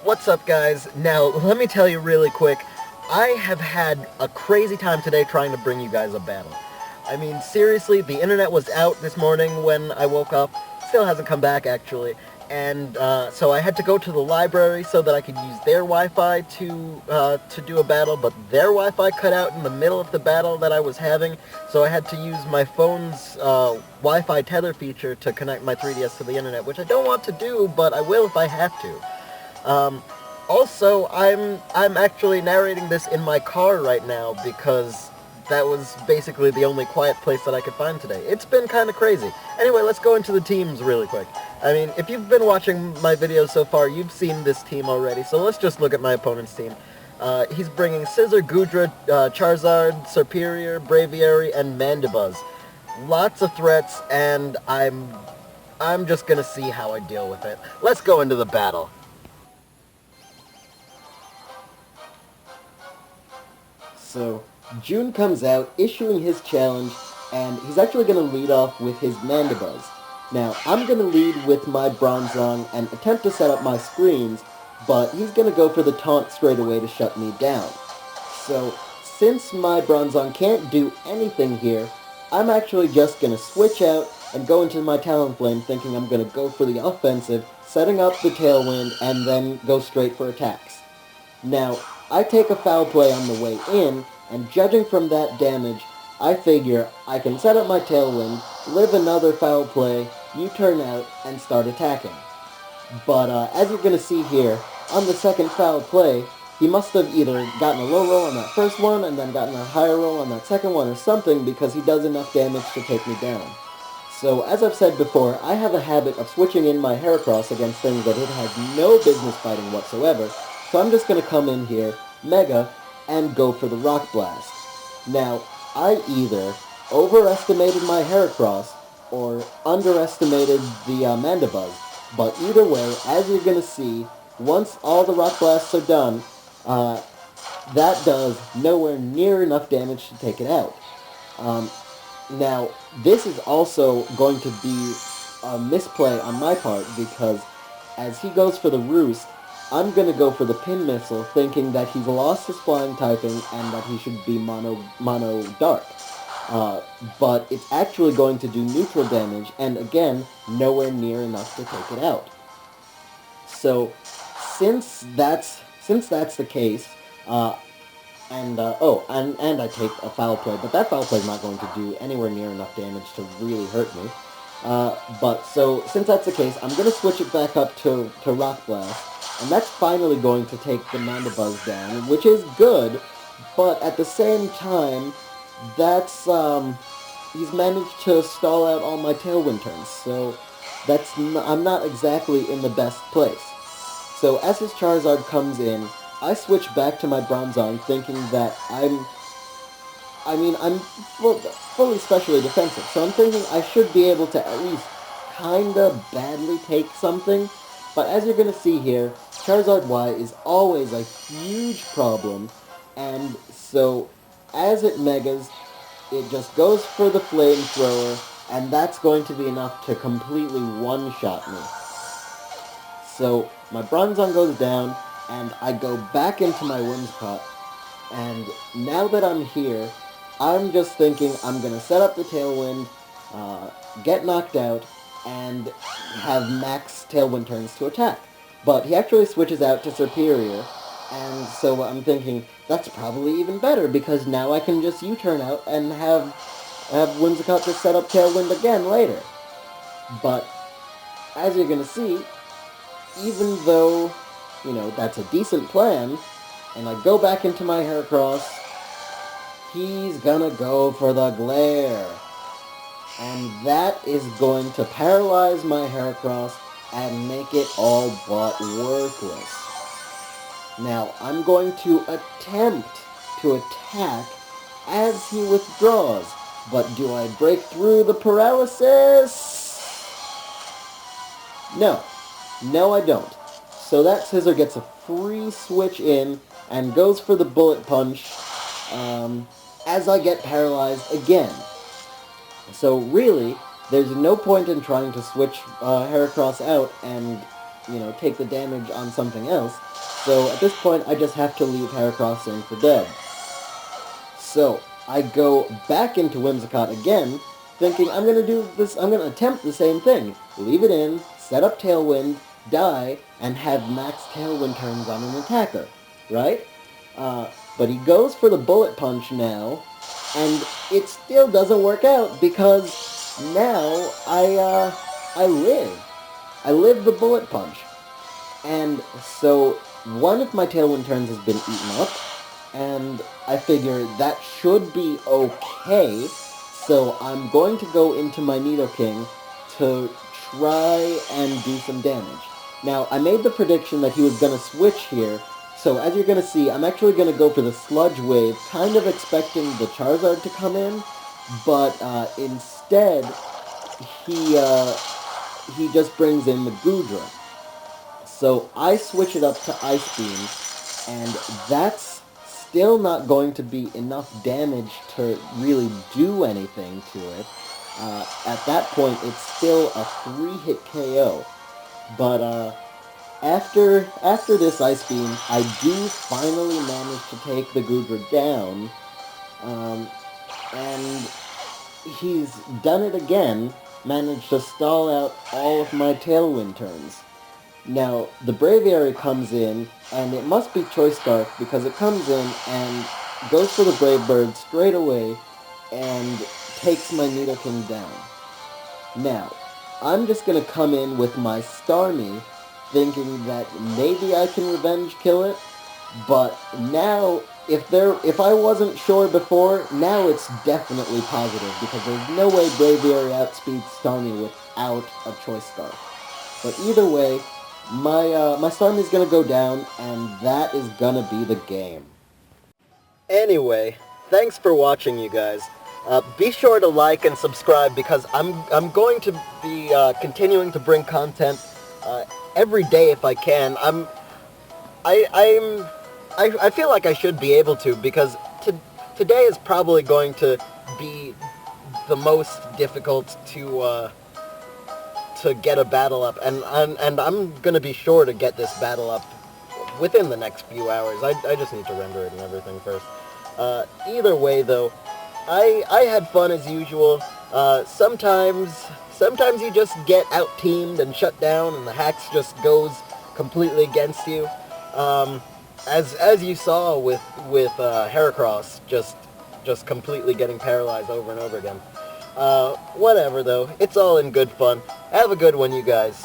What's up, guys? Now, let me tell you really quick, I have had a crazy time today trying to bring you guys a battle. I mean, seriously, the internet was out this morning when I woke up. Still hasn't come back, actually. And so I had to go to the library so that I could use their Wi-Fi to do a battle, but their Wi-Fi cut out in the middle of the battle that I was having, so I had to use my phone's Wi-Fi tether feature to connect my 3DS to the internet, which I don't want to do, but I will if I have to. Also, I'm actually narrating this in my car right now because that was basically the only quiet place that I could find today. It's been kind of crazy. Anyway, let's go into the teams really quick. I mean, if you've been watching my videos so far, you've seen this team already, so let's just look at my opponent's team. He's bringing Scizor, Goodra, Charizard, Serperior, Braviary, and Mandibuzz. Lots of threats, and I'm just gonna see how I deal with it. Let's go into the battle. So, June comes out, issuing his challenge, and he's actually going to lead off with his Mandibuzz. Now, I'm going to lead with my Bronzong and attempt to set up my screens, but he's going to go for the taunt straight away to shut me down. So, since my Bronzong can't do anything here, I'm actually just going to switch out and go into my Talonflame thinking I'm going to go for the offensive, setting up the Tailwind, and then go straight for attacks. Now, I take a foul play on the way in, and judging from that damage, I figure I can set up my Tailwind, live another foul play, U-turn out, and start attacking. But as you're going to see here, on the second foul play, he must have either gotten a low roll on that first one and then gotten a higher roll on that second one or something because he does enough damage to take me down. So, as I've said before, I have a habit of switching in my Heracross against things that it has no business fighting whatsoever, so I'm just going to come in here, Mega, and go for the Rock Blast. Now, I either overestimated my Heracross or underestimated the Mandibuzz, but either way, as you're going to see, once all the Rock Blasts are done, that does nowhere near enough damage to take it out. Now, this is also going to be a misplay on my part because as he goes for the Roost, I'm going to go for the Pin Missile thinking that he's lost his flying typing and that he should be mono dark. But it's actually going to do neutral damage and again, nowhere near enough to take it out. So, since that's the case, and I take a foul play, but that foul play is not going to do anywhere near enough damage to really hurt me. So since that's the case, I'm going to switch it back up to Rock Blast, and that's finally going to take the Mandibuzz down, which is good, but at the same time, that's, he's managed to stall out all my Tailwind turns, so I'm not exactly in the best place. So as his Charizard comes in, I switch back to my Bronzong thinking that I'm fully specially defensive, so I'm thinking I should be able to at least kinda badly take something, but as you're gonna see here, Charizard Y is always a huge problem, and so as it megas, it just goes for the Flamethrower, and that's going to be enough to completely one-shot me. So my Bronzong goes down, and I go back into my Whimsicott, and now that I'm here, I'm just thinking I'm going to set up the Tailwind, get knocked out, and have max Tailwind turns to attack. But he actually switches out to Serperior, and so I'm thinking, that's probably even better, because now I can just U-turn out and have Whimsicott to set up Tailwind again later. But, as you're going to see, even though, you know, that's a decent plan, and I go back into my Heracross, he's gonna go for the Glare. And that is going to paralyze my Heracross and make it all but worthless. Now, I'm going to attempt to attack as he withdraws, but do I break through the paralysis? No, I don't. So that Scizor gets a free switch in and goes for the Bullet Punch as I get paralyzed again. So really, there's no point in trying to switch Heracross out and take the damage on something else. So at this point, I just have to leave Heracross in for dead. So I go back into Whimsicott again, thinking I'm going to attempt the same thing. Leave it in, set up Tailwind, die, and have max Tailwind turns on an attacker, right? But he goes for the Bullet Punch now, and it still doesn't work out because now I live. I live the Bullet Punch. And so one of my Tailwind turns has been eaten up, and I figure that should be okay, so I'm going to go into my Nidoking to try and do some damage. Now, I made the prediction that he was going to switch here, so as you're going to see, I'm actually going to go for the Sludge Wave, kind of expecting the Charizard to come in, but instead, he just brings in the Goodra. So I switch it up to Ice Beam, and that's still not going to be enough damage to really do anything to it. At that point, it's still a 3-hit KO. But after this Ice Beam, I do finally manage to take the Goodra down, and he's done it again, managed to stall out all of my Tailwind turns. Now, the Braviary comes in, and it must be Choice Scarf because it comes in and goes for the Brave Bird straight away and takes my Nidoking down. Now, I'm just going to come in with my Starmie, thinking that maybe I can revenge kill it, but now, if I wasn't sure before, now it's definitely positive, because there's no way Braviary outspeeds Starmie without a Choice Scarf. But either way, my Starmie's gonna go down, and that is gonna be the game. Anyway, thanks for watching, you guys. Be sure to like and subscribe because I'm going to be continuing to bring content every day if I can. I feel like I should be able to because today is probably going to be the most difficult to get a battle up, and I'm gonna be sure to get this battle up within the next few hours. I just need to render it and everything first. Either way, though, I had fun as usual. Sometimes you just get out-teamed and shut down, and the hacks just goes completely against you. As you saw with Heracross just completely getting paralyzed over and over again. Whatever, though. It's all in good fun. Have a good one, you guys.